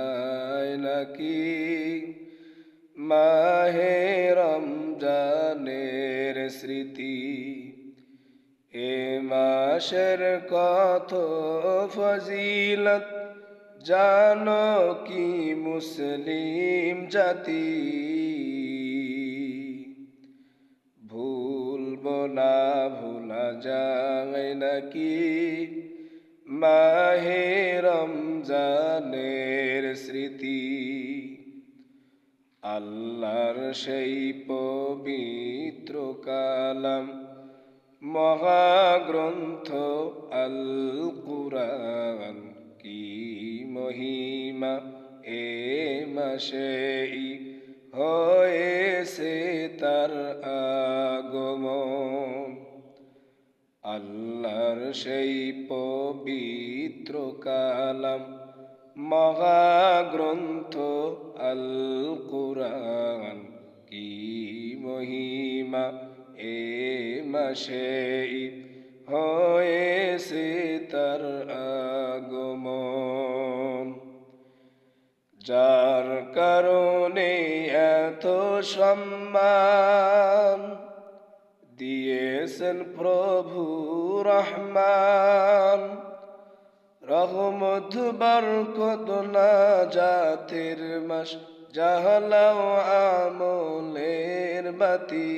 যায় নাকি মাহে রমজানের স্মৃতি। এ মাসের কত ফজিলত জানো কি মুসলিম জাতি। ভুলবো না ভোলা যায় নাকি মাহে রমজানের স্মৃতি। আল্লাহর সেই পবিত্র কালাম মহাগ্রন্থ আল কুরআন, কি মহিমা এ মাসেই হয়েছে তার আগমন। আল্লাহর সেই পবিত্র কালাম মহাগ্রন্থ আল কুরআন, কি মহিমা এ মাসেই হয়েছে তার আগমন। যার কারণে এত সম্মান দিয়েছেন প্রভু রহমান। রহমত বরকত নাজাতের মাস, জাহালাও আমলের বাতি।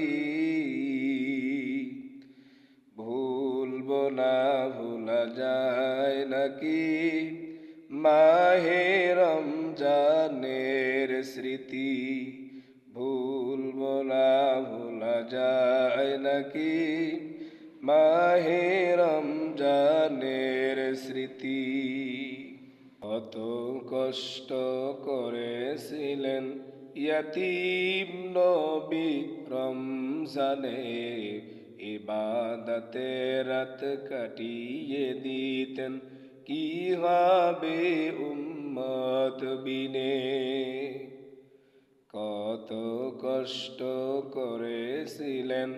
ভুলবো না ভোলা যায় নাকি মাহে রমজানের স্মৃতি। ভুলবো না ভোলা যায় নাকি মাহে রমজানের স্মৃতি। কত কষ্ট করেছিলেন ইয়াতীম নবী রমজানে, ইবাদতে রাত কাটিয়ে দিতেন কি হবে উম্মত বিনে। কত কষ্ট করেছিলেন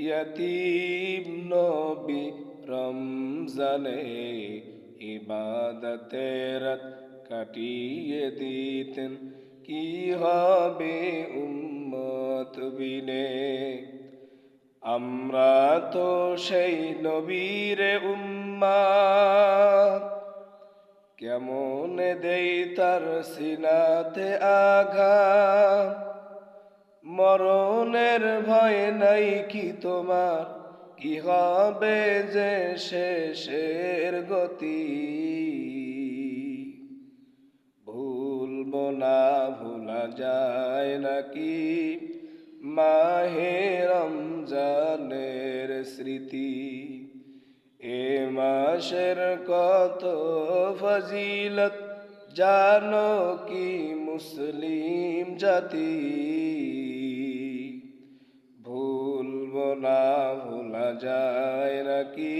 ইয়াতীম নবী রমজানে, ইবাদতে রাত কাটিয়ে দিতেন কি হবে উম্মত বিনে। আমরা তো সেই নবীর উম্মত, কেমন দেই তার সিনাতে আঘাত। মরণের ভয় নাই কি তোমার, কি হবে যে শেষের গতি। ভুলবো না ভোলা যায় নাকি মাহে রমজানের স্মৃতি। এ মাসের কত ফজিলত জানো কি মুসলিম জাতি। ভুলবো না ভোলা যায় নাকি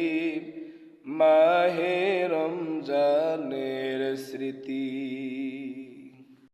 মাহে রমজানের স্মৃতি।